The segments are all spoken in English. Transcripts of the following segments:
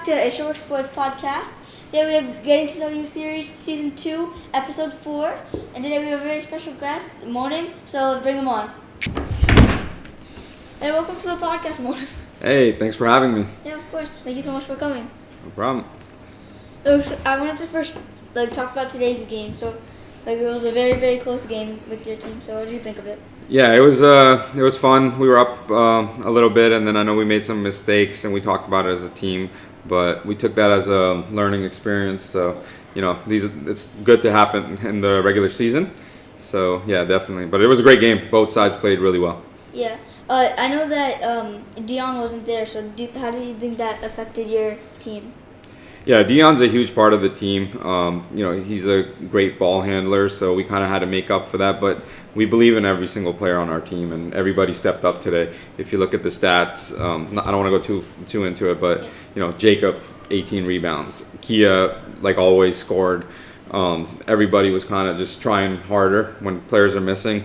to a Short Sports Podcast. Today we have Getting to Know You series, Season 2, Episode 4. And today we have a very special guest, Monim. So let's bring him on. Hey, welcome to the podcast, Monim. Hey, thanks for having me. Yeah, of course. Thank you so much for coming. No problem. So I wanted to first talk about today's game. So it was a very, very close game with your team. So what did you think of it? Yeah, it was fun. We were up a little bit, and then I know we made some mistakes, and we talked about it as a team. But we took that as a learning experience. So it's good to happen in the regular season. So yeah, definitely. But it was a great game. Both sides played really well. Yeah. I know that Dion wasn't there, so how do you think that affected your team? Yeah, Dion's a huge part of the team. He's a great ball handler, so we kind of had to make up for that. But we believe in every single player on our team, and everybody stepped up today. If you look at the stats, I don't want to go too into it, but Jacob, 18 rebounds. Kia, like always, scored. Everybody was kind of just trying harder when players are missing.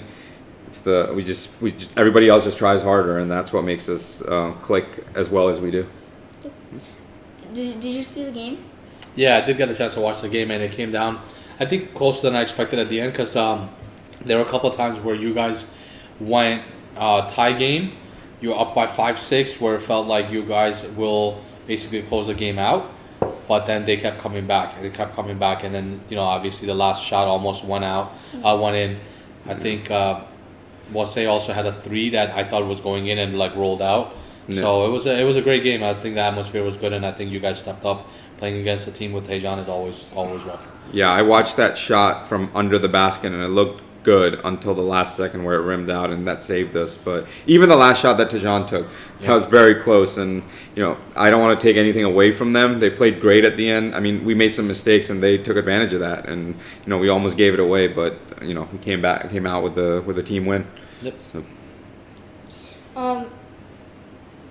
Everybody else just tries harder, and that's what makes us click as well as we do. Did you see the game? Yeah, I did get a chance to watch the game, and it came down, I think, closer than I expected at the end, because there were a couple of times where you guys went tie game. You were up by 5-6, where it felt like you guys will basically close the game out, but then they kept coming back. And then, obviously the last shot almost went in. I think Wasey also had a 3 that I thought was going in and rolled out. No. So it was a great game. I think the atmosphere was good, and I think you guys stepped up. Playing against a team with Tejan is always rough. Yeah, I watched that shot from under the basket, and it looked good until the last second where it rimmed out, and that saved us. But even the last shot that Tejan took, that was very close. And I don't want to take anything away from them. They played great at the end. I mean, we made some mistakes, and they took advantage of that. And we almost gave it away, but we came out with a team win. Yep. So.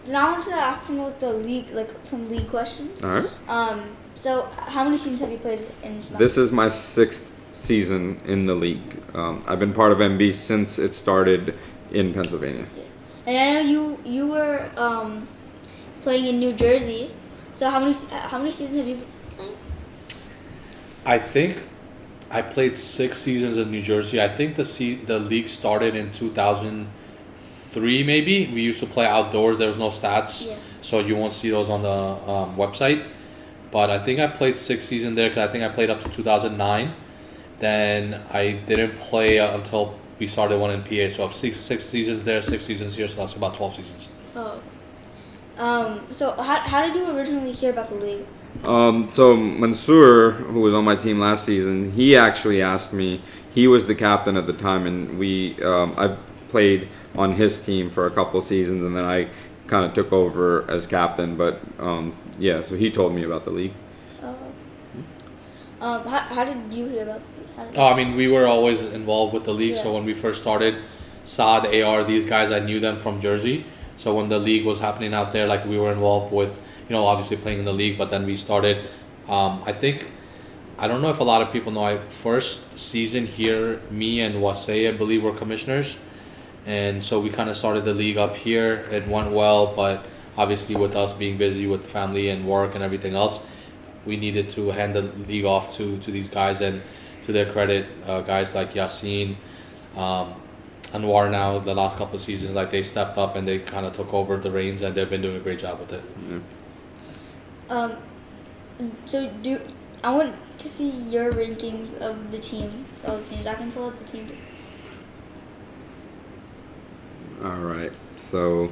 Then I wanted to ask some about the league, some league questions. All right. So how many seasons have you played in Smash? This is my 6th season in the league. I've been part of MB since it started in Pennsylvania. Yeah. And I know you were playing in New Jersey. So how many seasons have you played? I think I played 6 seasons in New Jersey. I think the league started in 2003 maybe. We used to play outdoors. There was no stats, so you won't see those on the website. But I think I played 6 seasons there, because I think I played up to 2009. Then I didn't play until we started one in PA. So I have 6 seasons there, 6 seasons here. So that's about 12 seasons. Oh. So how did you originally hear about the league? So Mansoor, who was on my team last season, he actually asked me. He was the captain at the time, and I played on his team for a couple seasons, and then I kind of took over as captain. But so he told me about the league. How did you hear about the league? We were always involved with the league. So when we first started, Saad, AR, these guys, I knew them from Jersey. So when the league was happening out there, we were involved with, obviously playing in the league. But then we started, I don't know if a lot of people know, first season here, me and Wasey, I believe, were commissioners. And so we kind of started the league up here. It went well, but obviously with us being busy with family and work and everything else, we needed to hand the league off to these guys. And to their credit, guys like Yassine, Anwar now, the last couple of seasons, they stepped up and they kind of took over the reins, and they've been doing a great job with it. Yeah. So I want to see your rankings of the teams. All the teams. I can pull up the teams. All right, so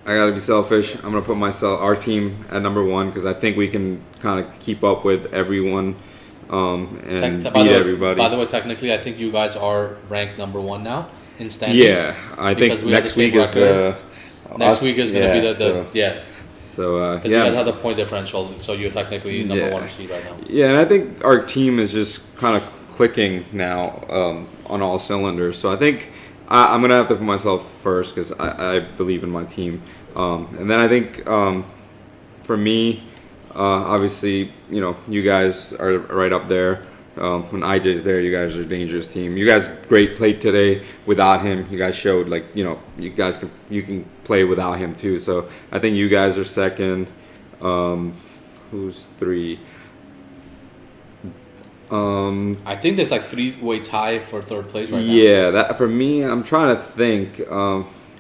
I gotta be selfish. I'm gonna put our team at number 1, because I think we can kind of keep up with everyone and beat everybody. By the way, technically, I think you guys are ranked number 1 now in standings. Yeah, I think next week is going to be So you guys have the point differential, so you're technically number 1 seed right now. Yeah, and I think our team is just kind of clicking now on all cylinders. So I think I'm going to have to put myself first, because I believe in my team. And then I think for me, obviously, you guys are right up there. When IJ's there, you guys are a dangerous team. You guys played today without him. You guys showed you can play without him too. So I think you guys are second. Who's 3? I think there's like 3-way tie for third place right now. Yeah, that for me, I'm trying to think.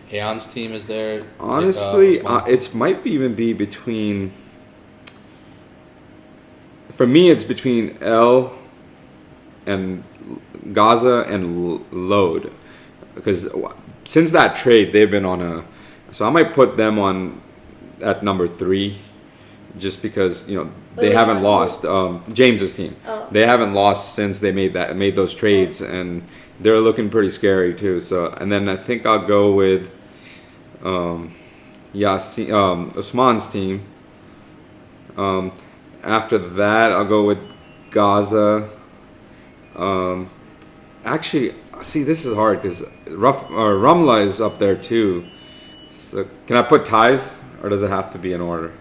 Aeon's team is there. Honestly, Osman's it might even be between. For me, it's between L and Gaza and Load, because since that trade, they've been on a. So I might put them on at number 3, just because they haven't lost. James's team, they haven't lost since they made those trades, and they're looking pretty scary too. So, and then I think I'll go with Usman's team. After that, I'll go with Gaza. Actually, see, this is hard because Ramla is up there too. So, can I put ties, or does it have to be in order?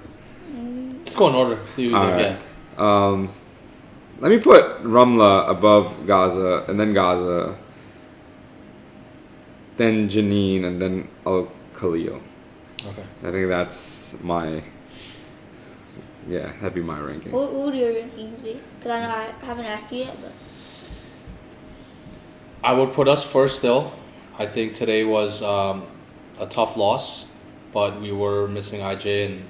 Let's go in order. See what we get. Let me put Ramla above Gaza, and then Gaza, then Janine, and then Al Khalil. Okay. I think that's my. Yeah, that'd be my ranking. What would your rankings be? Because I know I haven't asked you yet, but. I would put us first still. I think today was a tough loss, but we were missing IJ, and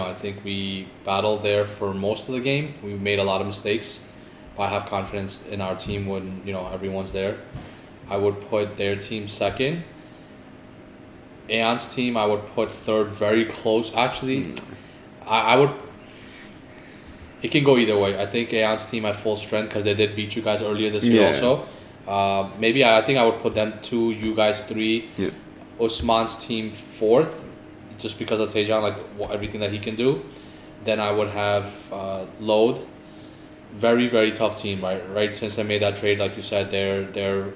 I think we battled there for most of the game. We made a lot of mistakes, but I have confidence in our team when everyone's there. I would put their team second. Aeon's team I would put third, very close. Actually, I would. It can go either way. I think Aeon's team at full strength because they did beat you guys earlier this year also. Maybe I think I would put them 2, you guys 3. Yeah. Usman's team 4th, just because of Tejan, everything that he can do. Then I would have Load. Very, very tough team, right? Since I made that trade, like you said, they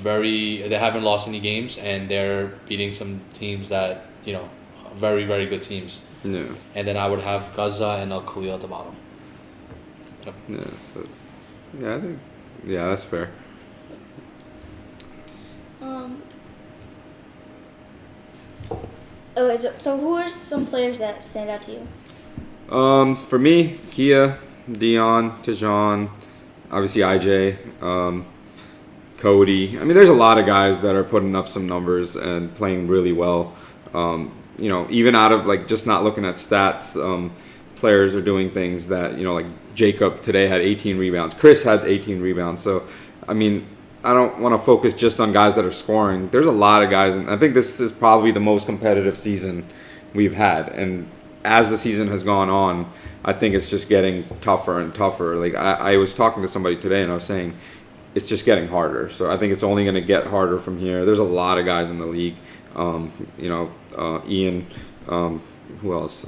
haven't lost any games, and they're beating some teams that very, very good teams. Yeah. And then I would have Gaza and Al Khalil at the bottom. Yep. Yeah. So, I think. Yeah, that's fair. So who are some players that stand out to you? For me, Kia, Dion, Tejan, obviously IJ, Cody. I mean, there's a lot of guys that are putting up some numbers and playing really well. Even out of just not looking at stats, players are doing things that like Jacob today had 18 rebounds. Chris had 18 rebounds. So, I mean, I don't want to focus just on guys that are scoring. There's a lot of guys, and I think this is probably the most competitive season we've had. And as the season has gone on, I think it's just getting tougher and tougher. Like I was talking to somebody today, and I was saying it's just getting harder. So I think it's only going to get harder from here. There's a lot of guys in the league. Ian. Who else?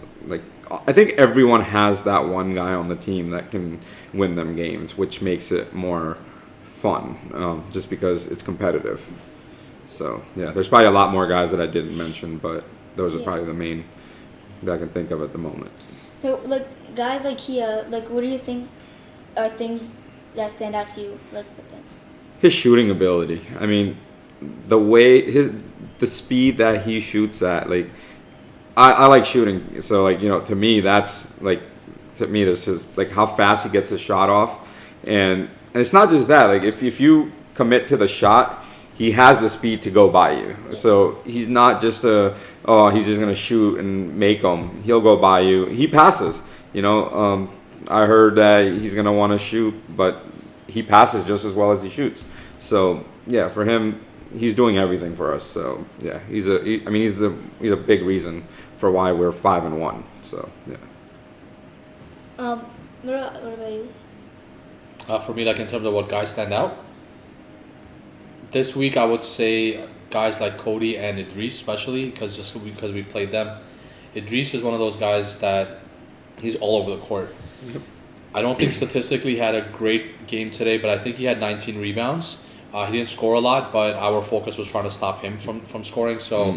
I think everyone has that one guy on the team that can win them games, which makes it more fun, just because it's competitive. So there's probably a lot more guys that I didn't mention, but those are probably the main that I can think of at the moment. So guys like Kia, what do you think are things that stand out to you with him? His shooting ability. I mean, the speed that he shoots at. I like shooting, so to me that's there's his how fast he gets his shot off, and it's not just that. If you commit to the shot, he has the speed to go by you. So he's not just he's just gonna shoot and make them. He'll go by you. He passes. I heard that he's gonna want to shoot, but he passes just as well as he shoots. So for him, he's doing everything for us. So he's a big reason for why we're 5-1. So What about you? For me, in terms of what guys stand out, this week I would say guys like Cody and Idris, especially because we played them. Idris is one of those guys that he's all over the court. Yep. I don't think statistically he had a great game today, but I think he had 19 rebounds. He didn't score a lot, but our focus was trying to stop him from scoring. So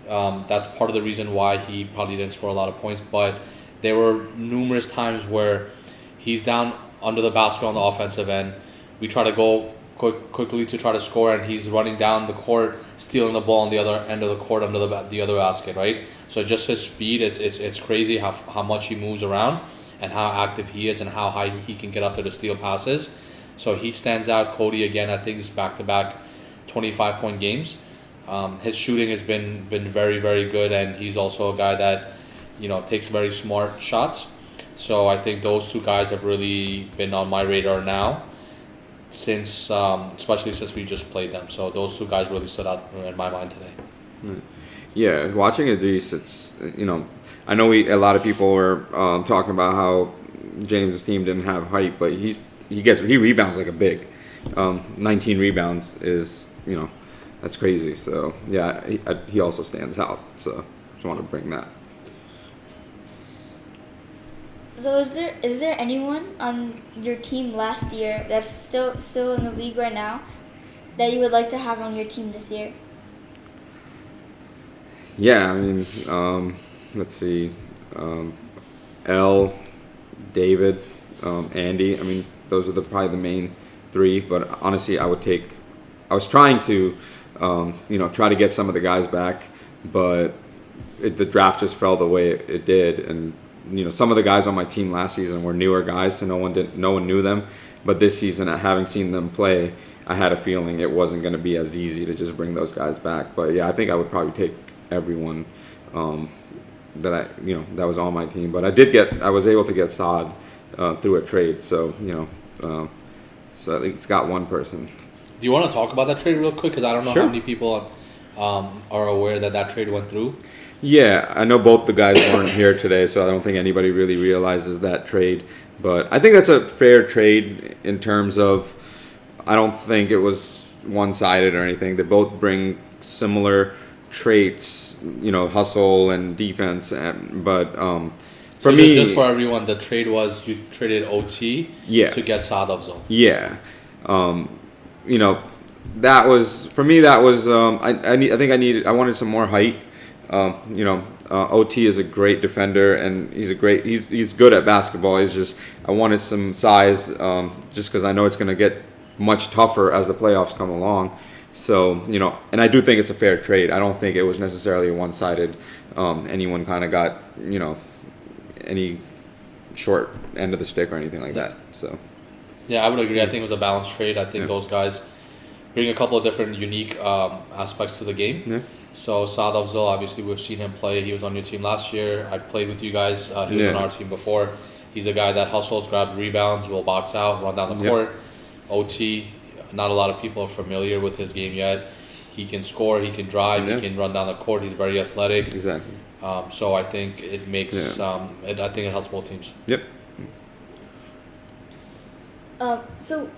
that's part of the reason why he probably didn't score a lot of points. But there were numerous times where he's down under the basket on the offensive end. We try to go quickly to try to score, and he's running down the court, stealing the ball on the other end of the court under the other basket, right? So just his speed, it's crazy how much he moves around and how active he is and how high he can get up there to steal passes. So he stands out. Cody, again, I think is back-to-back 25-point games. His shooting has been very, very good, and he's also a guy that, takes very smart shots. So I think those two guys have really been on my radar now, especially since we just played them. So those two guys really stood out in my mind today. Yeah, watching Idris, it's I know a lot of people were talking about how James's team didn't have height, but he rebounds like a big. 19 rebounds is that's crazy. So yeah, he also stands out. So just want to bring that. So is there anyone on your team last year that's still in the league right now that you would like to have on your team this year? Yeah, I mean, let's see, L, David, Andy. I mean, those are probably the main three. But honestly, I was trying to, try to get some of the guys back, but the draft just fell the way it did, and some of the guys on my team last season were newer guys, so no one knew them. But this season, having seen them play, I had a feeling it wasn't going to be as easy to just bring those guys back. But yeah, I think I would probably take everyone that was on my team. But I was able to get Saad through a trade, so so at least got one person. Do you want to talk about that trade real quick? Because I don't know Sure. how many people are aware that trade went through. Yeah, I know both the guys weren't here today, so I don't think anybody really realizes that trade. But I think that's a fair trade in terms of, I don't think it was one-sided or anything. They both bring similar traits, hustle and defense. For me, just for everyone, the trade was you traded OT to get Saad Afzal. Yeah, that was for me. That was I wanted some more height. OT is a great defender, and he's good at basketball. I wanted some size, just because I know it's going to get much tougher as the playoffs come along. So, and I do think it's a fair trade. I don't think it was necessarily one-sided. Anyone kind of got, any short end of the stick or anything like that. So, yeah, I would agree. I think it was a balanced trade. I think those guys bring a couple of different unique aspects to the game. Yeah. So Saad Afzal, obviously we've seen him play. He was on your team last year. I played with you guys. He was on our team before. He's a guy that hustles, grabs rebounds, will box out, run down the court. OT, not a lot of people are familiar with his game yet. He can score, he can drive, he can run down the court. He's very athletic. Exactly. So I think it makes. I think it helps both teams. Yep. So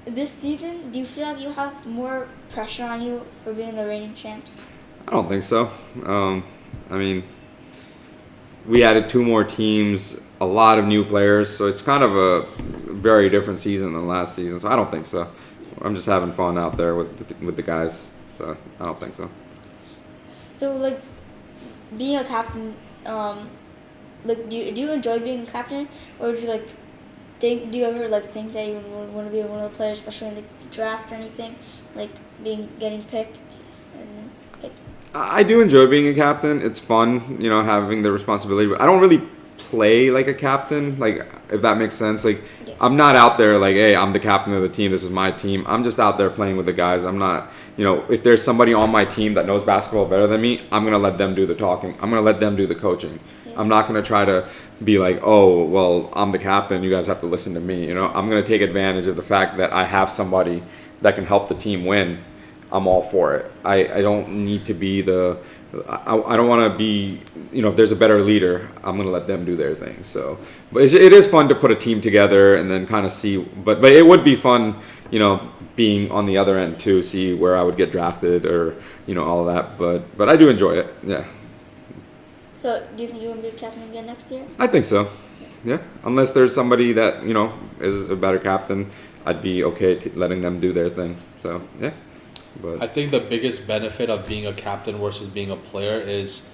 this season, do you feel like you have more pressure on you for being the reigning champs? I don't think so. I mean, we added 2 more teams, a lot of new players, so it's kind of a very different season than last season. So I don't think so. I'm just having fun out there with the guys. So I don't think so. So being a captain, do you enjoy being a captain, or do you do you ever think that you would want to be one of the players, especially in the draft or anything, getting picked? I do enjoy being a captain. It's fun, having the responsibility. But I don't really play like a captain, if that makes sense. I'm not out there hey, I'm the captain of the team, this is my team. I'm just out there playing with the guys. I'm not, if there's somebody on my team that knows basketball better than me, I'm going to let them do the talking. I'm going to let them do the coaching. Yeah. I'm not going to try to be oh, well, I'm the captain, you guys have to listen to me. I'm going to take advantage of the fact that I have somebody that can help the team win. I'm all for it. I don't need to be I don't want to be, if there's a better leader, I'm going to let them do their thing. So, but it is fun to put a team together and then kind of see, but it would be fun, being on the other end too, see where I would get drafted or, all of that. But I do enjoy it. Yeah. So do you think you will be a captain again next year? I think so. Yeah. Unless there's somebody that, is a better captain, I'd be okay letting them do their thing. So, yeah. But I think the biggest benefit of being a captain versus being a player is,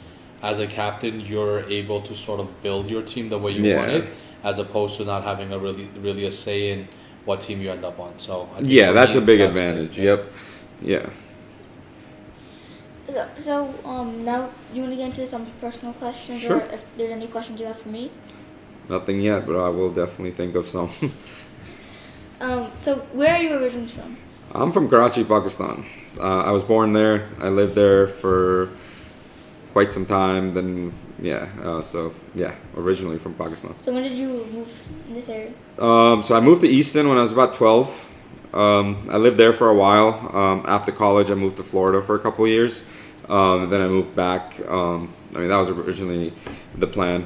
as a captain, you're able to sort of build your team the way you want it, as opposed to not having really a say in what team you end up on. So I think Yeah, for that's me, a big that's advantage. good. Yep. Yeah. Now you want to get into some personal questions, Sure. or if there's any questions you have for me. Nothing yet, but I will definitely think of some. So where are you originally from? I'm from Karachi, Pakistan. I was born there. I lived there for quite some time. Then, originally from Pakistan. So when did you move in this area? So I moved to Easton when I was about 12. I lived there for a while. After college, I moved to Florida for a couple of years. Then I moved back. That was originally the plan.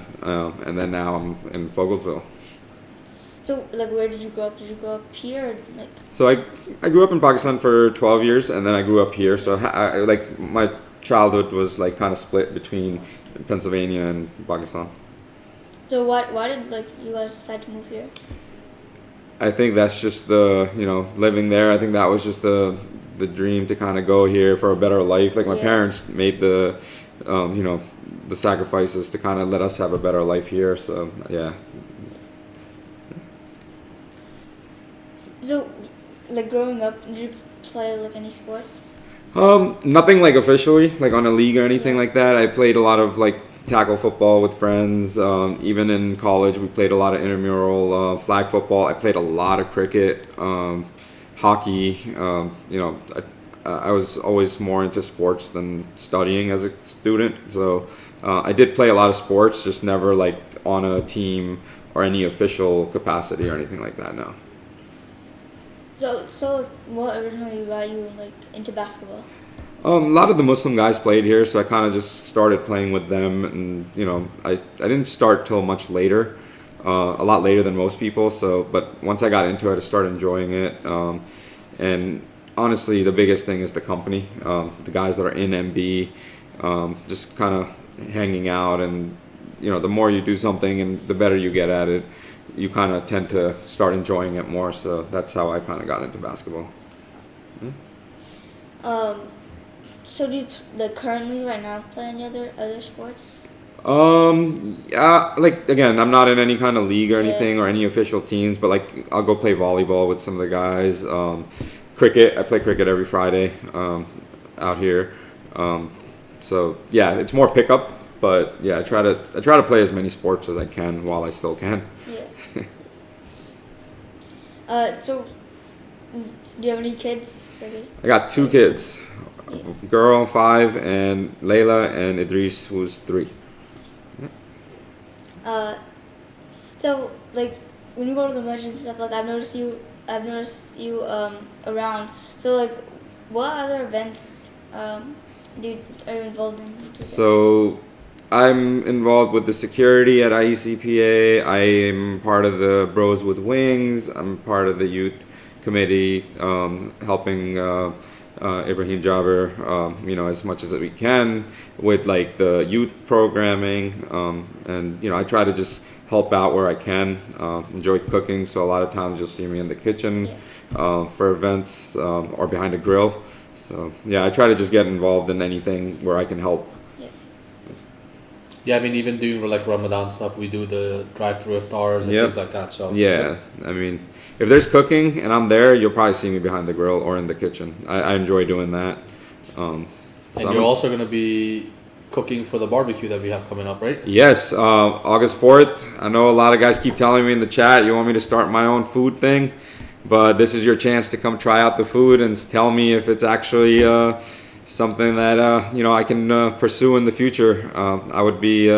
And then now I'm in Fogelsville. So like, where did you grow up? Did you grow up here, or like? So I grew up in Pakistan for 12 years, and then I grew up here. So my childhood was like kind of split between Pennsylvania and Pakistan. So why did like you guys decide to move here? I think that's just living there. I think that was just the dream to kind of go here for a better life. Like my parents made the the sacrifices to kind of let us have a better life here. So yeah. So, like growing up, did you play like any sports? Nothing like officially, like on a league or anything like that. I played a lot of like tackle football with friends. Even in college, we played a lot of intramural flag football. I played a lot of cricket, hockey. I was always more into sports than studying as a student. So I did play a lot of sports, just never like on a team or any official capacity or anything like that. No. So what originally got you like into basketball? A lot of the Muslim guys played here, so I kind of just started playing with them, and I didn't start till much later, a lot later than most people. So, but once I got into it, I started enjoying it, and honestly, the biggest thing is the company, the guys that are in MB, just kind of hanging out, and the more you do something and the better you get at it, you kind of tend to start enjoying it more. So that's how I kind of got into basketball. So do you like currently right now play any other sports? Yeah, like again, I'm not in any kind of league or anything or any official teams, but like I'll go play volleyball with some of the guys. Cricket, I play cricket every Friday out here. So yeah, it's more pickup, but yeah, I try to play as many sports as I can while I still can. Yeah. So do you have any kids? I got 2 kids. A girl 5 and Layla and Idris who's 3. So like when you go to the merchants and stuff, like I've noticed you around. So like what other events are you involved in? So I'm involved with the security at IECPA. I am part of the Bros with Wings. I'm part of the youth committee, helping Ibrahim Jabir, as much as we can with like the youth programming, and I try to just help out where I can. Enjoy cooking, so a lot of times you'll see me in the kitchen for events or behind a grill. So yeah, I try to just get involved in anything where I can help. Yeah, I mean, even doing like Ramadan stuff, we do the drive-through iftars and things like that. So yeah, I mean, if there's cooking and I'm there, you'll probably see me behind the grill or in the kitchen. I enjoy doing that. And you're also going to be cooking for the barbecue that we have coming up, right? Yes, August 4th. I know a lot of guys keep telling me in the chat, you want me to start my own food thing, but this is your chance to come try out the food and tell me if it's actually something that I can pursue in the future. I would be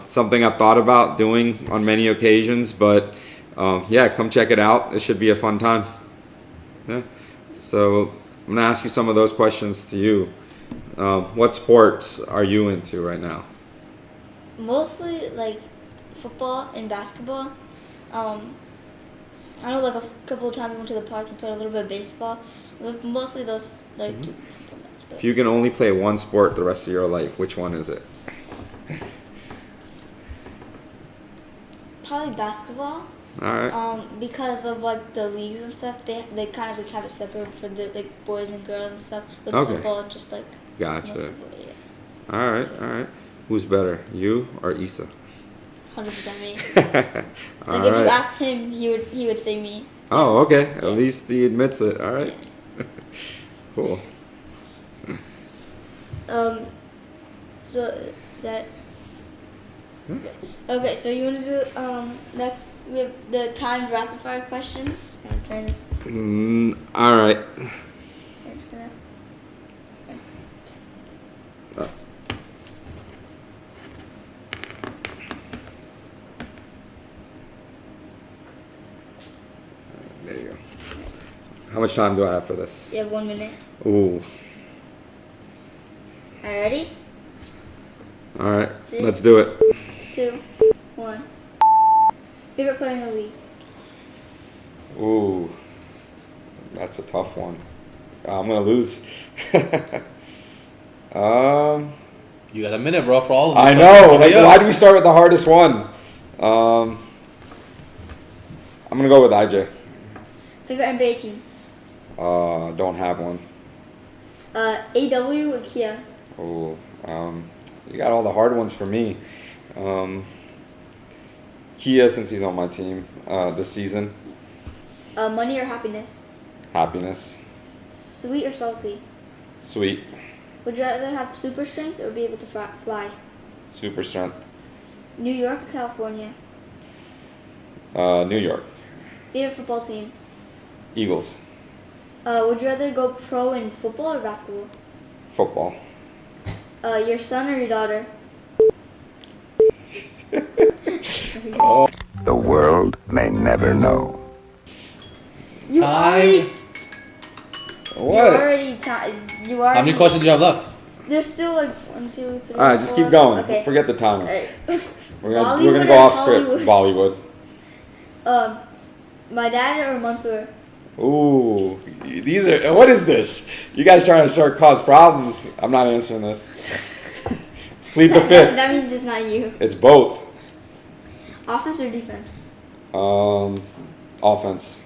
something I've thought about doing on many occasions, but come check it out. It should be a fun time. Yeah. So I'm gonna ask you some of those questions to you. What sports are you into right now? Mostly like football and basketball. I know like a couple of times we went to the park and played a little bit of baseball, but mostly those like two. If you can only play one sport the rest of your life, which one is it? Probably basketball. All right. Because of like the leagues and stuff, they kind of like have it separate for the like boys and girls and stuff. With football, it's just like. Gotcha. All right. Who's better, you or Issa? 100% me. Like if you asked him, he would say me. Oh, okay. At least he admits it. All right. Cool. So that. Okay, so you want to do next? We have the timed rapid fire questions. I'm gonna turn this. All right. There you go. How much time do I have for this? You have 1 minute. Ooh. All right, ready? All right. 3, Let's do it. 2, 1. Favorite player in the league? Ooh. That's a tough one. I'm gonna lose. You got a minute, bro, for all of them. I know. Like, why do we start with the hardest one? I'm gonna go with IJ. Favorite NBA team? Don't have one. AW or Kia? Oh, you got all the hard ones for me. Kia, since he's on my team this season. Money or happiness? Happiness. Sweet or salty? Sweet. Would you rather have super strength or be able to fly? Super strength. New York or California? New York. Favorite football team? Eagles. Would you rather go pro in football or basketball? Football. Your son or your daughter? The world may never know. You already. What? You already. How many questions do you have left? There's still like 1, 2, 3. All right, just 4. keep going. Okay. Forget the timer. All right. We're Bollywood gonna go or off script. Hollywood? Bollywood. My dad or Mansoor? Ooh, these are. What is this? You guys trying to cause problems? I'm not answering this. Plead the fifth. That means it's not you. It's both. Offense or defense? Offense.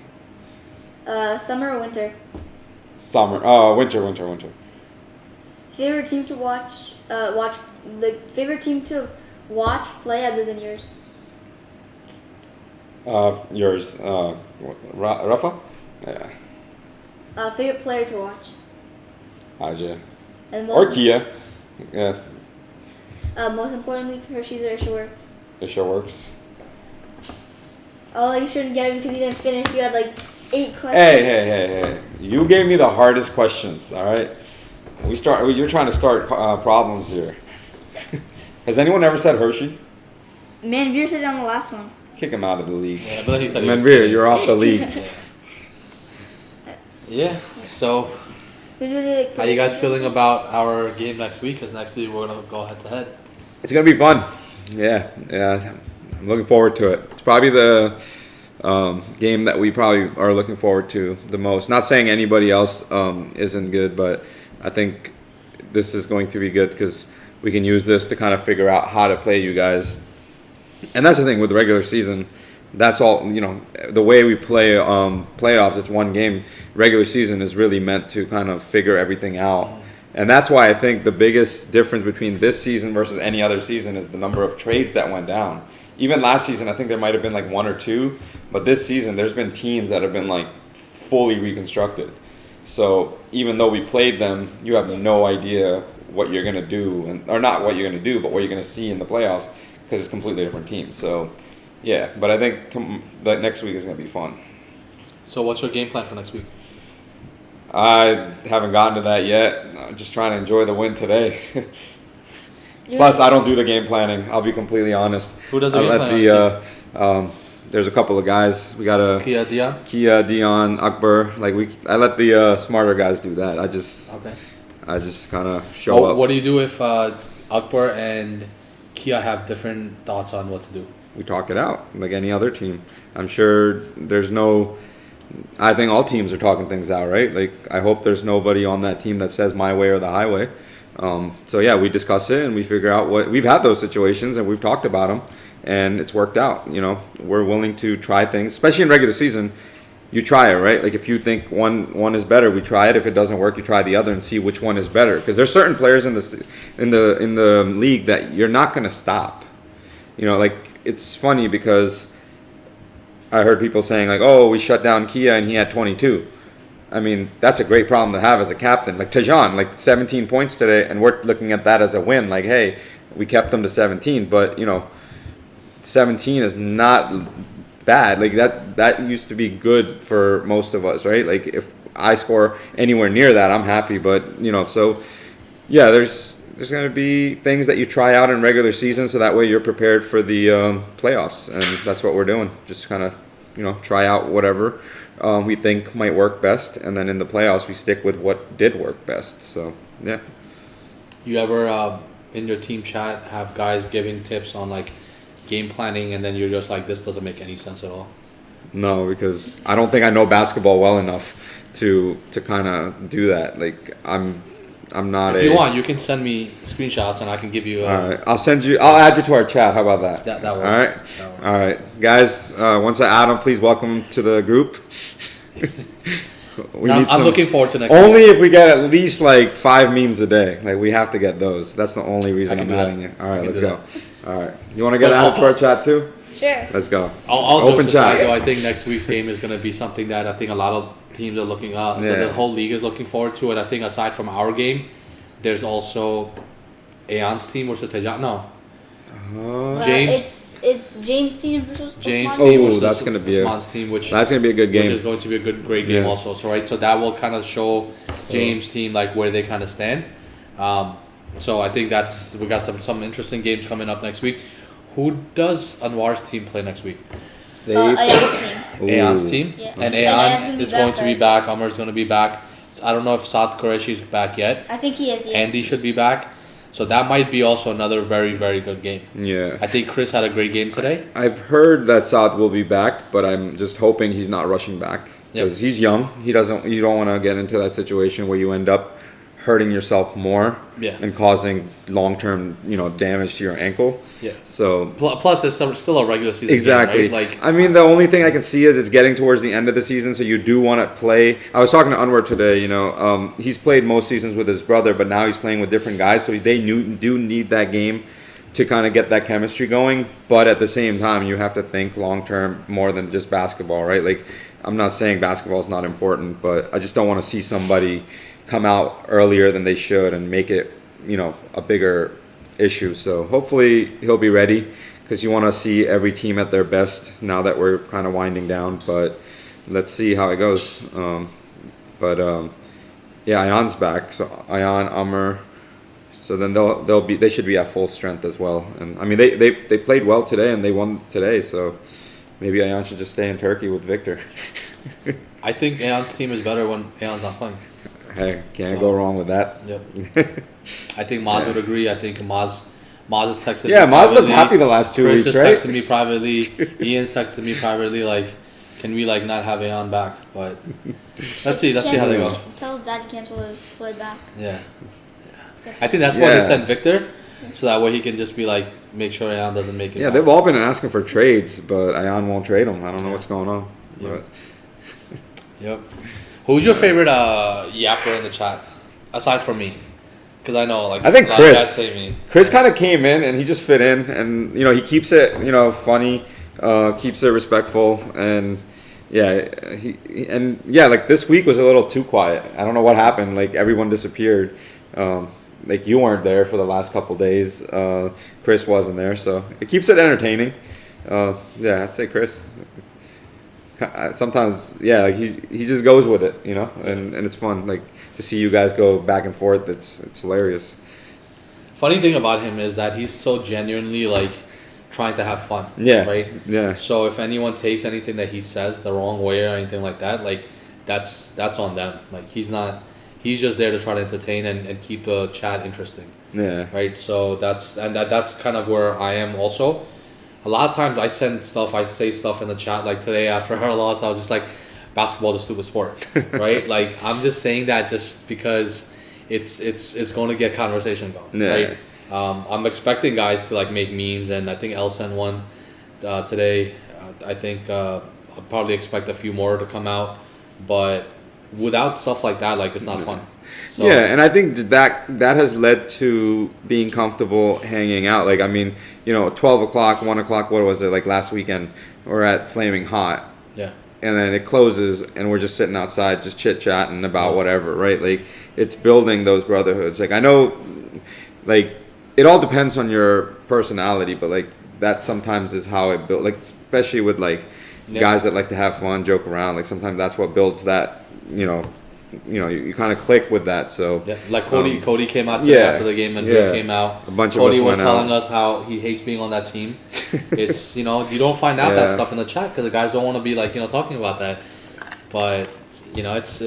Summer or winter? Summer. Winter. Favorite team to watch? Favorite team to watch play other than yours? Yours. Rafa? Yeah. Favorite player to watch? IJ. And Or Kia. Yeah, most importantly, Hershey's or Isha Works? it sure works. Oh, you shouldn't get it because you didn't finish. You had like 8 questions. Hey. You gave me the hardest questions, all right? You're trying to start problems here. Has anyone ever said Hershey? Manveer said it on the last one. Kick him out of the league. Yeah, but he said he was Manveer, kidding, you're so- off the league. Yeah. So, how you guys feeling about our game next week? Because next week we're gonna go head to head. It's gonna be fun. Yeah. I'm looking forward to it. It's probably the game that we probably are looking forward to the most. Not saying anybody else isn't good, but I think this is going to be good because we can use this to kind of figure out how to play you guys. And that's the thing with the regular season. That's all, the way we play playoffs, it's one game. Regular season is really meant to kind of figure everything out. And that's why I think the biggest difference between this season versus any other season is the number of trades that went down. Even last season, I think there might have been like 1 or 2. But this season, there's been teams that have been like fully reconstructed. So even though we played them, you have no idea what you're going to do. Or not what you're going to do, but what you're going to see in the playoffs. Because it's completely different teams. So, yeah. But I think that next week is going to be fun. So, what's your game plan for next week? I haven't gotten to that yet. I'm just trying to enjoy the win today. Plus, I don't do the game planning. I'll be completely honest. Who does the game planning? There's a couple of guys. We got a Kia, Dion, Akbar. I let the smarter guys do that. I just kind of show up. What do you do if Akbar and Kia have different thoughts on what to do? We talk it out like any other team. I'm sure there's no. I think all teams are talking things out, right? Like I hope there's nobody on that team that says my way or the highway. So yeah, we discuss it and we figure out what we've had those situations and we've talked about them and it's worked out. We're willing to try things, especially in regular season. You try it, right? Like if you think one is better, we try it. If it doesn't work, you try the other and see which one is better. Because there's certain players in the league that you're not going to stop. Like it's funny because I heard people saying like, "Oh, we shut down Kia and he had 22." I mean, that's a great problem to have as a captain. Like Tajan, like 17 points today, and we're looking at that as a win. Like, hey, we kept them to 17, but 17 is not bad. Like that used to be good for most of us, right? Like if I score anywhere near that, I'm happy. But so yeah, there's going to be things that you try out in regular season, so that way you're prepared for the playoffs, and that's what we're doing. Just kind of try out whatever we think might work best, and then in the playoffs we stick with what did work best. So yeah. You ever in your team chat have guys giving tips on like game planning, and then you're just like, this doesn't make any sense at all? No, because I don't think I know basketball well enough to kind of do that. Like I'm not. If you want, you can send me screenshots, and I can give you. All right, I'll add you to our chat. How about that? That works. All right, all right, guys. Once I add them, please welcome to the group. I'm looking forward to next. Only week. if we get at least like 5 memes a day. Like we have to get those. That's the only reason I'm adding it. All right, let's go. All right, you want to get added to our chat too? Sure. Let's go. I'll Open chat. So I think next week's game is going to be something that I think a lot of teams are looking at. Yeah. The whole league is looking forward to it. I think aside from our game, there's also Ayan's team versus Tejan. No. James. It's James' team versus James' Usman's team Oh, versus that's gonna be Usman's team, which That's gonna be a good game. which is going to be a great game Yeah. also. So right, so that will kind of show James' team like where they kind of stand. So I think we got some interesting games coming up next week. Who does Anwar's team play next week? Ayan's team. Ayan's team, Yeah. and And Ayan's Ayan gonna be is going back, to be right? back. Amar's going to be back. I don't know if Saad Qureshi's back yet. I think he is. Yeah. Andy should be back. So that might be also another very, very good game. Yeah. I think Chris had a great game today. I've heard that Saad will be back, but I'm just hoping he's not rushing back because he's young. You don't want to get into that situation where you end up hurting yourself more Yeah. and causing long-term, damage to your ankle. Yeah. So Plus, it's still a regular season exactly. game, right? Like, I mean, the only thing I can see is it's getting towards the end of the season, so you do want to play. I was talking to Anwar today. He's played most seasons with his brother, but now he's playing with different guys, so they do need that game to kind of get that chemistry going. But at the same time, you have to think long term more than just basketball, right? Like, I'm not saying basketball is not important, but I just don't want to see somebody come out earlier than they should and make it, a bigger issue. So hopefully he'll be ready because you want to see every team at their best now that we're kind of winding down. But let's see how it goes. Yeah, Ayan's back. So Ayan, Amr. So then they should be at full strength as well. And I mean they played well today and they won today. So maybe Ayan should just stay in Turkey with Victor. I think Ayan's team is better when Ayan's not playing. Hey, can't go wrong with that. Yep. I think Maz would agree. I think Maz has texted Yeah, me Maz looked privately. happy the last 2 Chris weeks, has right? texted me privately. Ian's texted me privately, like, can we like not have Ayan back? But let's see how they go. Tell his dad to cancel his flight back. Yeah. I think that's why they Yeah. sent Victor, so that way he can just be like, make sure Ayan doesn't make it. Yeah, back. they've all been asking for trades, but Ayan won't trade him. I don't know what's going on. Yeah. But Yep. Who's your favorite yapper in the chat, aside from me? Because I know, like, I think a lot of Chris. guys say me. Chris kind of came in and he just fit in, and he keeps it funny, keeps it respectful, and like this week was a little too quiet. I don't know what happened. Like everyone disappeared. Like you weren't there for the last couple days. Chris wasn't there, so it keeps it entertaining. I'd say Chris. Sometimes, like he just goes with it, and it's fun. Like to see you guys go back and forth. It's hilarious. Funny thing about him is that he's so genuinely like trying to have fun. Yeah. Right. Yeah. So if anyone takes anything that he says the wrong way or anything like that, like that's on them. Like he's just there to try to entertain and keep the chat interesting. Yeah. Right. So that's kind of where I am also. A lot of times I say stuff in the chat, like today after our loss, I was just like, basketball is a stupid sport, right? Like I'm just saying that just because it's going to get conversation going, right? I'm expecting guys to like make memes, and I think El sent one today. I think I'll probably expect a few more to come out, but without stuff like that, like it's not fun. So Yeah, and I think that has led to being comfortable hanging out. Like, I mean, 12 o'clock, 1 o'clock, what was it, like last weekend, we're at Flaming Hot. yeah. And then it closes, and we're just sitting outside, just chit-chatting about whatever, right? Like, it's building those brotherhoods. Like, I know, like, it all depends on your personality, but, like, that sometimes is how it built. Like, especially with, like, guys that like to have fun, joke around. Like, sometimes that's what builds that, you kind of click with that. So Yeah, like Cody came out today after the game, and Drew came out. A bunch Cody of us was went telling out. us how he hates being on that team. It's you don't find out that stuff in the chat because the guys don't want to be like talking about that. But it's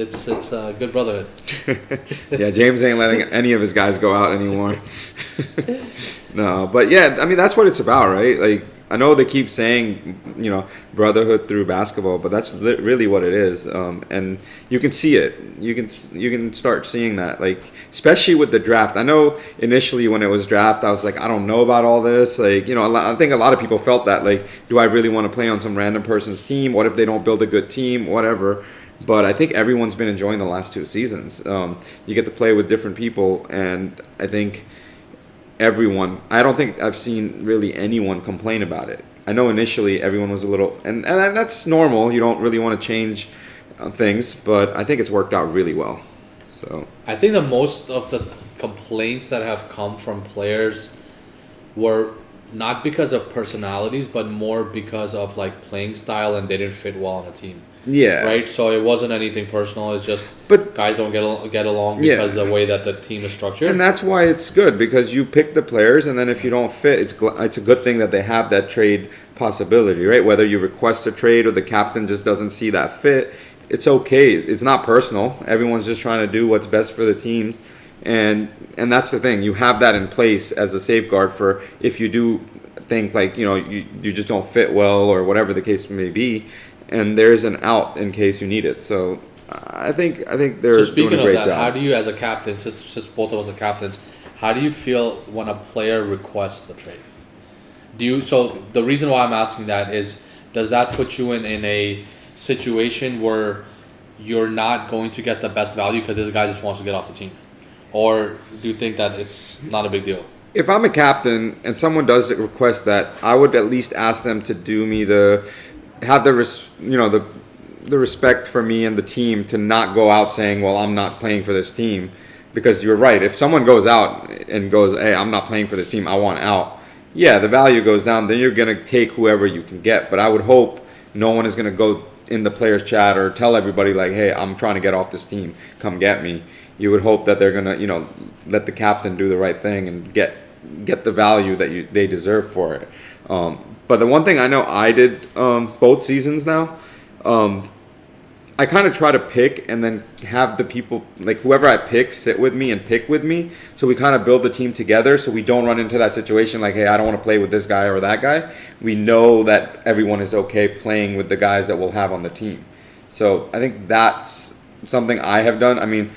a good brotherhood. Yeah, James ain't letting any of his guys go out anymore. No, but yeah, I mean that's what it's about, right? Like, I know they keep saying, brotherhood through basketball, but that's really what it is. And you can see it. You can start seeing that, like, especially with the draft. I know initially when it was draft, I was like, I don't know about all this. Like, I think a lot of people felt that, like, do I really want to play on some random person's team? What if they don't build a good team? Whatever. But I think everyone's been enjoying the last 2 seasons. You get to play with different people, and I think I don't think I've seen really anyone complain about it. I know initially everyone was a little, and that's normal. You don't really want to change things, but I think it's worked out really well. So I think that most of the complaints that have come from players were not because of personalities, but more because of like playing style, and they didn't fit well on a team. yeah, Right, so it wasn't anything personal. It's just But- guys don't get along because of the way that the team is structured. and that's why it's good, because you pick the players, and then if you don't fit, it's a good thing that they have that trade possibility, right? Whether you request a trade or the captain just doesn't see that fit, it's okay. It's not personal. Everyone's just trying to do what's best for the teams, and that's the thing. You have that in place as a safeguard for if you do think like you just don't fit well or whatever the case may be, and there's an out in case you need it. So I think they're So speaking doing a of great that, job. how do you, as a captain, since both of us are captains, how do you feel when a player requests the trade? So the reason why I'm asking that is, does that put you in a situation where you're not going to get the best value because this guy just wants to get off the team, or do you think that it's not a big deal? If I'm a captain and someone does request that, I would at least ask them to do me have the respect for me and the team to not go out saying, well, I'm not playing for this team. Because you're right, if someone goes out and goes, hey, I'm not playing for this team, I want out, yeah, the value goes down, then you're going to take whoever you can get. But I would hope no one is going to go in the players chat or tell everybody like, hey, I'm trying to get off this team, come get me. You would hope that they're going to, let the captain do the right thing and get the value that they deserve for it. But the one thing I know I did both seasons now, I kind of try to pick and then have the people, like whoever I pick, sit with me and pick with me. So we kind of build the team together so we don't run into that situation like, hey, I don't want to play with this guy or that guy. We know that everyone is okay playing with the guys that we'll have on the team. So I think that's something I have done. I mean,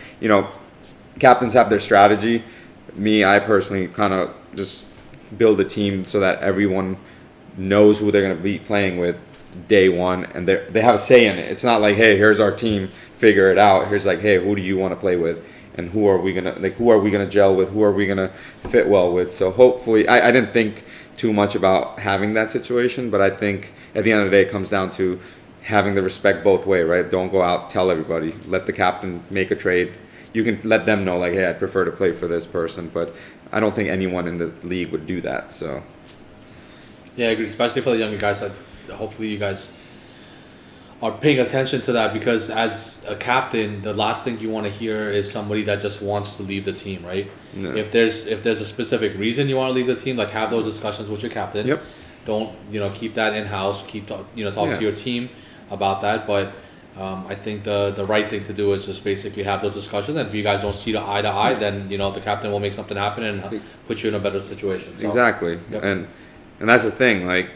captains have their strategy. I personally kind of just build a team so that everyone knows who they're going to be playing with day one, and they have a say in it. It's not like, hey, here's our team, figure it out. Here's like, hey, who do you want to play with, and who are we gonna gel with, who are we gonna fit well with. So hopefully, I didn't think too much about having that situation, but I think at the end of the day, it comes down to having the respect both way, right? Don't go out, tell everybody, let the captain make a trade. You can let them know like, hey, I'd prefer to play for this person, but I don't think anyone in the league would do that. So Yeah, I agree, especially for the younger guys. Hopefully you guys are paying attention to that, because as a captain, the last thing you want to hear is somebody that just wants to leave the team, right? No. If there's a specific reason you want to leave the team, like have those discussions with your captain. Yep. Don't keep that in house. Talk to your team about that. But I think the right thing to do is just basically have those discussions. And if you guys don't see eye to eye, then the captain will make something happen and put you in a better situation. So, exactly, yep. and that's the thing, like,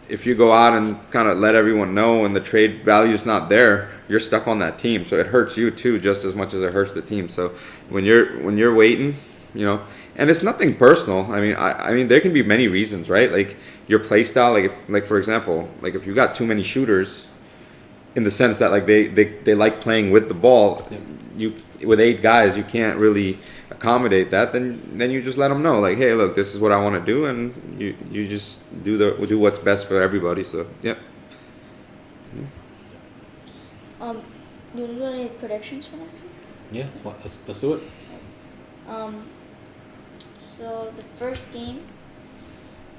if you go out and kind of let everyone know and the trade value's not there, you're stuck on that team. So it hurts you too, just as much as it hurts the team. So when you're waiting, and it's nothing personal. I mean, there can be many reasons, right? Like your play style, like for example, like if you got too many shooters, in the sense that like they like playing with the ball. Yeah. You with 8 guys, you can't really accommodate that. Then you just let them know like, hey, look, this is what I want to do, and you just do what's best for everybody. So yeah. Do you do any predictions for next week? Yeah, well, let's do it. So the first game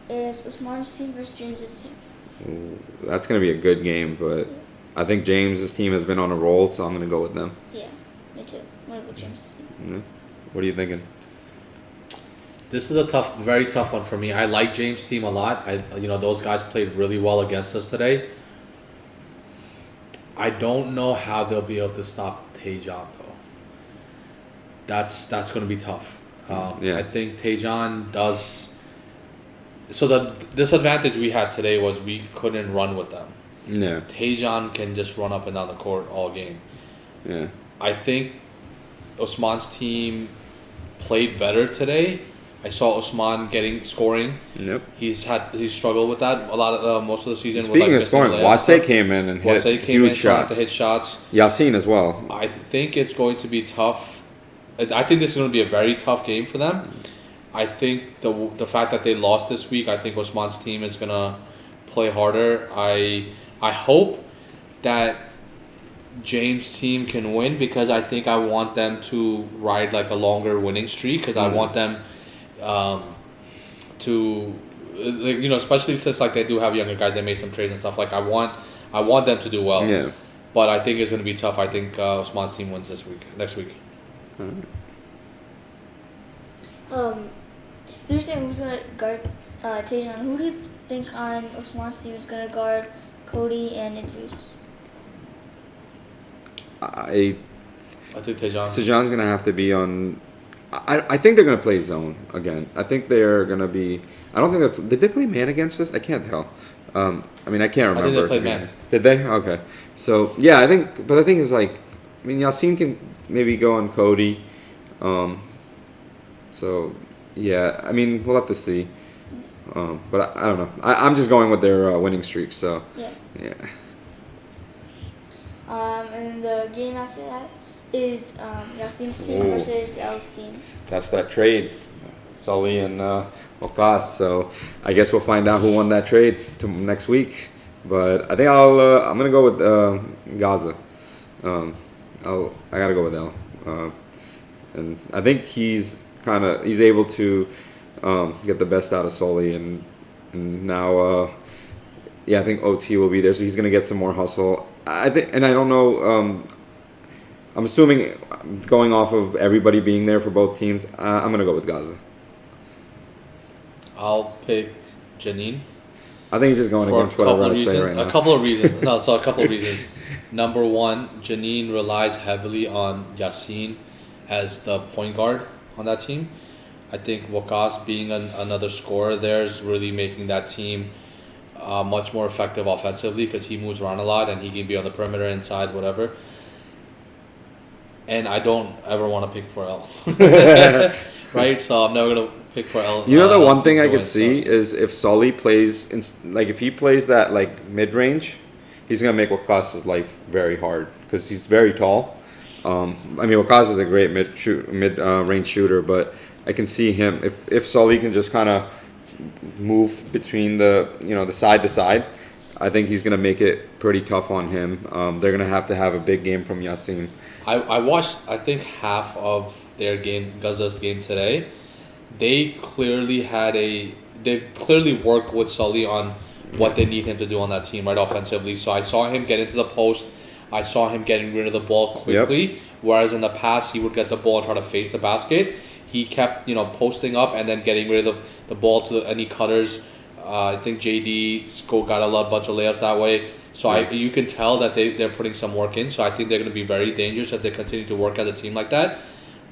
is Usman's team versus James's team. Ooh, that's gonna be a good game, but I think James's team has been on a roll, so I'm gonna go with them. Yeah, me too. I'm gonna go James's team. Yeah. What are you thinking? This is a very tough one for me. I like James' team a lot. Those guys played really well against us today. I don't know how they'll be able to stop Taejon though. That's going to be tough. Yeah. I think Taejon does. So the disadvantage we had today was we couldn't run with them. Yeah. Taejon can just run up and down the court all game. Yeah. I think Usman's team played better today. I saw Usman scoring. Yep. He's struggled with that a lot of most of the season. Speaking of scoring, Wasey came in and hit huge shots. To hit shots. Yasin as well. I think it's going to be tough. I think this is going to be a very tough game for them. I think the fact that they lost this week, I think Usman's team is going to play harder. I hope that James' team can win because I think I want them to ride like a longer winning streak because I want them to especially since like they do have younger guys, they made some trades and stuff. Like I want them to do well. Yeah. But I think it's going to be tough. I think Usman's team wins next week. You're saying who's gonna guard Taejon? Who do you think on Usman's team is gonna guard Cody and Idris? I think Taejon's gonna have to be on. I think they're gonna play zone again. I think they're gonna be. I don't think did they play man against us? I can't tell. I mean, I can't remember. I think they played man. Did they? Okay. So yeah, I think. But the thing is, like, I mean, Yasin can maybe go on Cody. So yeah, I mean, we'll have to see. But I don't know. I'm just going with their winning streak. So Yeah. yeah. And the game after that is Yasin's team versus L's team. That's that trade, Sully and Ocas. So I guess we'll find out who won that trade next week. But I think I'm gonna go with Gaza. I gotta go with L. And I think he's able to get the best out of Sully and now I think OT will be there, so he's gonna get some more hustle. I think, and I don't know. I'm assuming, going off of everybody being there for both teams, I'm gonna go with Gaza. I'll pick Janine. I think he's just going against what I want to say right now. A couple of reasons. A couple of reasons. Number one, Janine relies heavily on Yasin as the point guard on that team. I think Wakas being another scorer there is really making that team much more effective offensively because he moves around a lot and he can be on the perimeter, inside, whatever. And I don't ever want to pick for L. Right? So I'm never going to pick for L. You know, the one thing I could see is if Sully plays, if he plays that like mid-range, he's going to make Wakas's life very hard because he's very tall. I mean, Wakas is a great mid-range shooter, but I can see him, if Sully can just kind of move between the side to side, I think he's going to make it pretty tough on him. They're going to have a big game from Yasin. I watched, I think, half of their game, Gaza's game today. They've clearly worked with Sully on what they need him to do on that team, right, offensively. So I saw him get into the post. I saw him getting rid of the ball quickly, whereas in the past he would get the ball and try to face the basket. He kept, posting up and then getting rid of the ball to any cutters. I think JD got a bunch of layups that way. So you can tell that they're putting some work in. So I think they're going to be very dangerous if they continue to work as a team like that.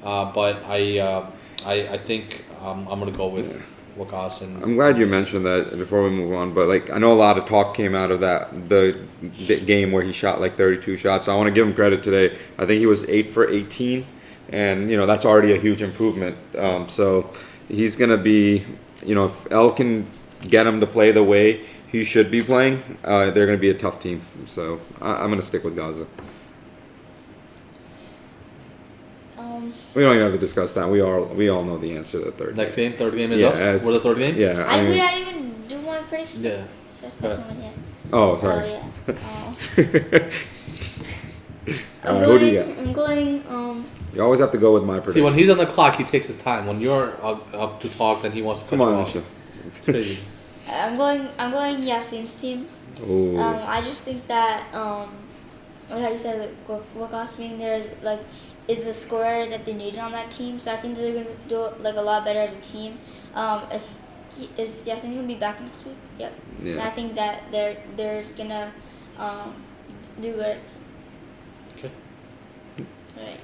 But I think I'm going to go with Wakas. And I'm glad you mentioned that before we move on. But I know a lot of talk came out of the game where he shot like 32 shots. So I want to give him credit today. I think he was 8 for 18. And, that's already a huge improvement. So he's going to be, if L can get him to play the way he should be playing. They're going to be a tough team, so I'm going to stick with Gaza. We don't even have to discuss that. We all know the answer to the third. Next game, third game is us. We're the third game. Yeah, I didn't even do my prediction. Yeah. For the second one yet. Oh, sorry. I'm Who do you got? I'm going. You always have to go with my prediction. See, when he's on the clock, he takes his time. When you're up to talk, then he wants to cut Come you on, off. Nisha. It's crazy. I'm going Yasin's team. Ooh. I just think that like how you said, like, what got me in there is the scorer that they needed on that team. So I think they're gonna do like a lot better as a team. Is Yasin gonna be back next week? Yep. Yeah. And I think that they're gonna do good. Okay. Alright.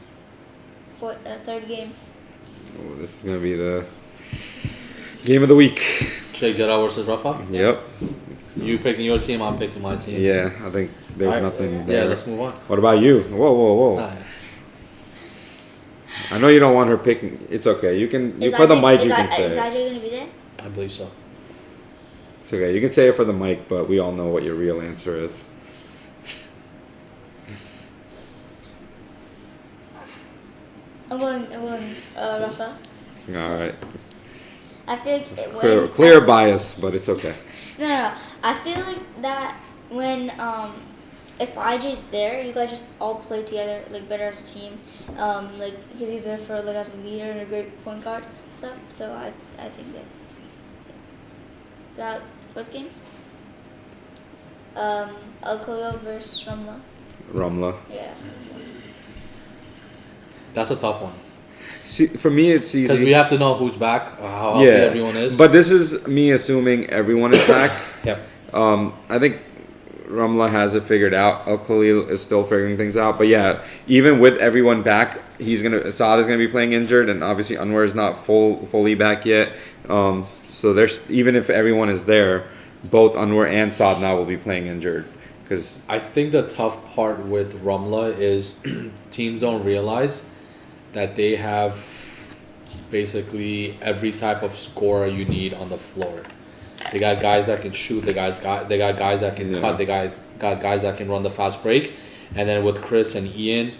For the third game. Oh, this is gonna be the game of the week. Sheikh Jarrah versus Rafa. Yep. You picking your team, I'm picking my team. Yeah, I think there's Alright. nothing there. Yeah, let's move on. What about you? Whoa. Alright. I know you don't want her picking. It's okay. You can Is for the IJ mic. You can say Is it. IJ gonna be there? I believe so. It's okay. You can say it for the mic, but we all know what your real answer is. I'm going Rafa. All right. I feel like Clear bias, but it's okay. No. I feel like that when if IJ's there, you guys just all play together like better as a team. Like because he's there for like as a leader and a great point guard stuff. So I think that first game. Al Khalil versus Ramla. Ramla. Yeah. That's a tough one. See, for me, it's easy. Because we have to know who's back, how healthy everyone is. But this is me assuming everyone is back. Yep. I think Ramla has it figured out. Al Khalil is still figuring things out. But yeah, even with everyone back, Saad is gonna be playing injured, and obviously Anwar is not fully back yet. So there's even if everyone is there, both Anwar and Saad now will be playing injured. Because I think the tough part with Ramla is teams don't realize that they have basically every type of scorer you need on the floor. They got guys that can shoot. They got guys that can cut. They got guys that can run the fast break. And then with Chris and Ian,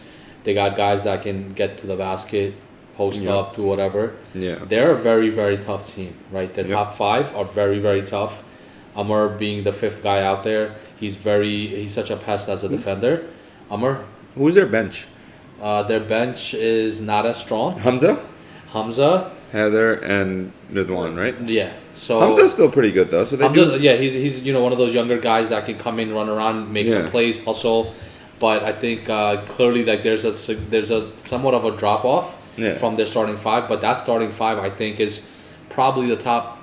they got guys that can get to the basket, post up, do whatever. Yeah. They're a very, very tough team, right? The top five are very, very tough. Amr being the fifth guy out there, he's such a pest as a defender. Amr. Who's their bench? Their bench is not as strong. Hamza, Heather, and Ridwan, right? yeah. So Hamza's still pretty good though. So they Hamza, yeah, he's one of those younger guys that can come in, run around, make some plays, hustle. But I think clearly like there's a somewhat of a drop off from their starting five. But that starting five I think is probably the top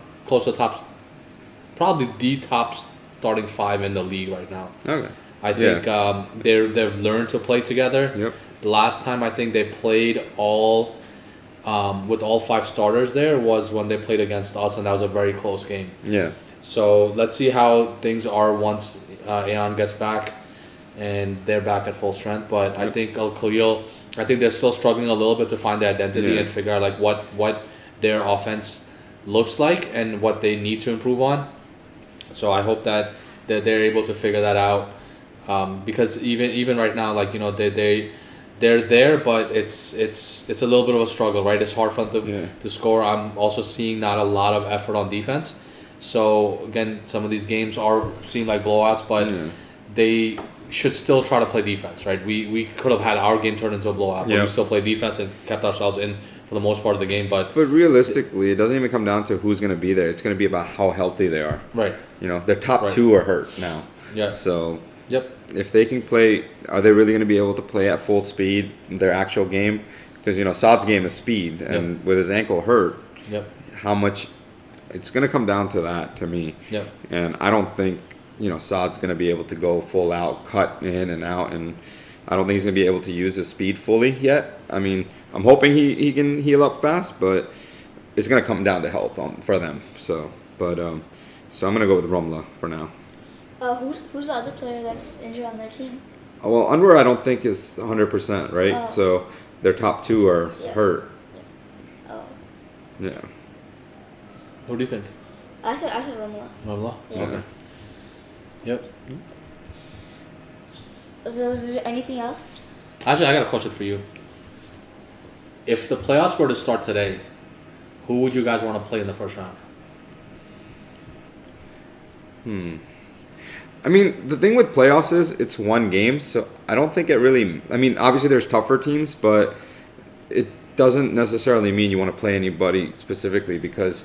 starting five in the league right now. Okay. I think they've learned to play together. Yep. The last time I think they played all with all five starters there was when they played against us, and that was a very close game. Yeah. So let's see how things are once Ayan gets back and they're back at full strength. But I think Al Khalil, I think they're still struggling a little bit to find their identity and figure out like what their offense looks like and what they need to improve on. So I hope that they're able to figure that out. Because even right now, like they're there, but it's a little bit of a struggle, right? It's hard for them to score. I'm also seeing not a lot of effort on defense. So again, some of these games seem like blowouts, but they should still try to play defense, right? We could have had our game turned into a blowout, but we still played defense and kept ourselves in for the most part of the game. But realistically, it doesn't even come down to who's going to be there. It's going to be about how healthy they are. Right. Their top two are hurt now. Yeah. So yep. If they can play, are they really going to be able to play at full speed their actual game? Because Saad's game is speed, and with his ankle hurt, how much? It's going to come down to that to me. Yep. And I don't think Saad's going to be able to go full out, cut in and out, and I don't think he's going to be able to use his speed fully yet. I mean, I'm hoping he can heal up fast, but it's going to come down to health for them. So I'm going to go with Ramla for now. Who's the other player that's injured on their team? Well, Anwar I don't think is 100%, right? Oh. So their top two are hurt. Oh. Yeah. Who do you think? I said Ramla. Ramla? Yeah. Okay. Yep. So is there anything else? Actually, I got a question for you. If the playoffs were to start today, who would you guys want to play in the first round? I mean, the thing with playoffs is it's one game, so I don't think it really. I mean, obviously there's tougher teams, but it doesn't necessarily mean you want to play anybody specifically because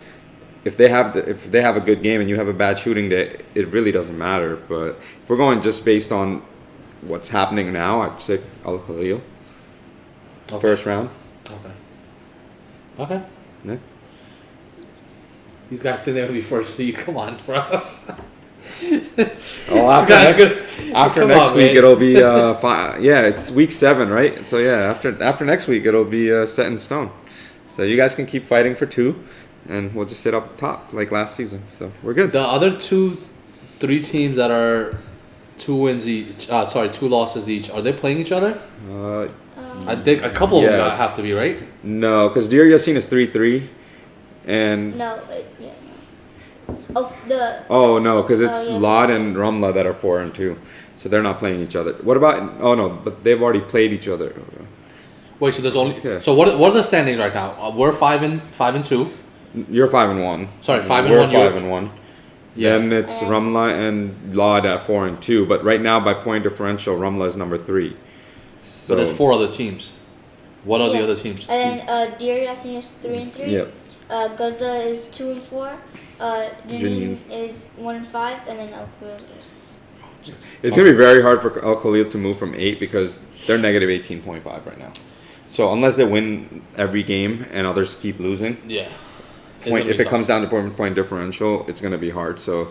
if they have a good game and you have a bad shooting day, it really doesn't matter. But if we're going just based on what's happening now, I'd say Al Khalil. Okay. First round. Okay. Yeah. These guys think they're gonna be first seed. Come on, bro. Well, after Come next on, week man. it'll be yeah, it's week 7, right? So yeah, after next week it'll be set in stone. So you guys can keep fighting for 2, and we'll just sit up top like last season. So we're good. The other 3 teams that are 2 wins each, 2 losses each, are they playing each other? I think a couple of them Yes. have to be, right? No, because Deir Yassin is 3-3, and No. Yeah. No. oh no, because it's Oh, yeah. Lod and Ramla that are 4 and 2, so they're not playing each other. What about? Oh no, but they've already played each other. Wait, so there's only Yeah. so what are the standings right now? We're 5 and 2. You're 5 and 1. Sorry, 5 and We're 1, you're- 5 and 1. Yeah. Then it's Ramla and Lod at 4 and 2. But right now, by point differential, Ramla is number 3. So But there's 4 other teams. What are the Yeah. other teams? And then Deir Yassin is 3 and 3. Yep. Gaza is 2 and 4. Janine Janine. is 1 and 5, and then Al Khalil is. It's gonna be very hard for Al Khalil to move from 8 because they're negative 18.5 right now. So unless they win every game and others keep losing, Yeah. if it comes down to point differential, it's gonna be hard. So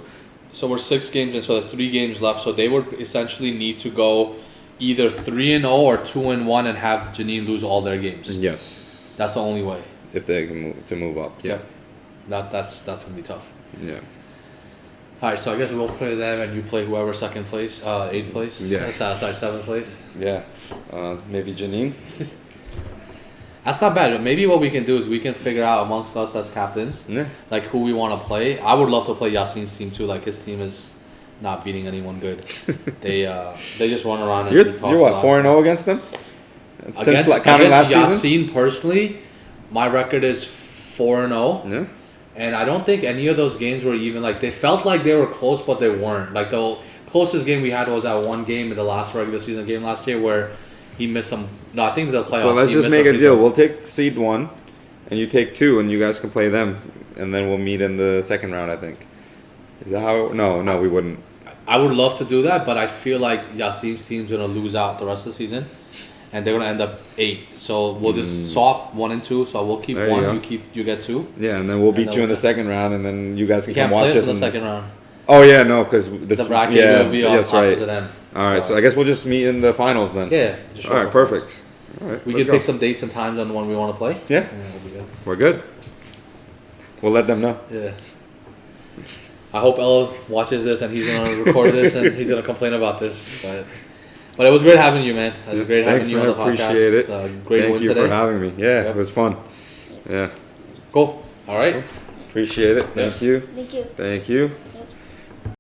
So we're 6 games in, so there's 3 games left. So they would essentially need to go either 3 and 0 or 2 and 1 and have Janine lose all their games. yes, That's the only way. if they can move up, yeah, That's gonna be tough. yeah. All right, so I guess we'll play them, and you play whoever second place, 8th place. Yeah. Sorry, 7th place. Yeah, maybe Janine. That's not bad. Maybe what we can do is we can figure out amongst us as captains, Yeah. like who we want to play. I would love to play Yasin's team too. Like his team is not beating anyone good. They just run around and You're we talk what, a lot. 4-0 against them? Against, Counting last against season. Yasin personally, my record is 4-0. Yeah. And I don't think any of those games were even like they felt like they were close, but they weren't. Like the closest game we had was that one game in the last regular season game last year where he missed some. No, I think the playoffs. So let's he just missed make a free deal. throw. We'll take seed 1, and you take 2, and you guys can play them, and then we'll meet in the second round. I think. Is that how? No, we wouldn't. I would love to do that, but I feel like Yasin's team's gonna lose out the rest of the season, and they're gonna end up 8. So we'll just swap 1 and 2. So we'll keep There you 1, go. you get 2. Yeah, and then we'll beat then you in we'll- the second round, and then you guys You can can't come play watch us us. in the and- second round. Oh yeah, no, because this The bracket yeah, will be on that's right. opposite end. All right, so I guess we'll just meet in the finals then. Yeah. Just All right, shuffle perfect. first. All right, We let's can go. pick some dates and times on when we want to play. Yeah, And we'll be good. we're good. We'll let them know. Yeah. I hope El watches this and he's gonna record this and he's gonna complain about this. But it was great having you, man. It was great Thanks, having you man. on the podcast. Appreciate it. Great Thank win you today. for having me. Yeah, Yep. it was fun. Yeah, Cool. All right. appreciate it. Thank you. Thank you. Thank you.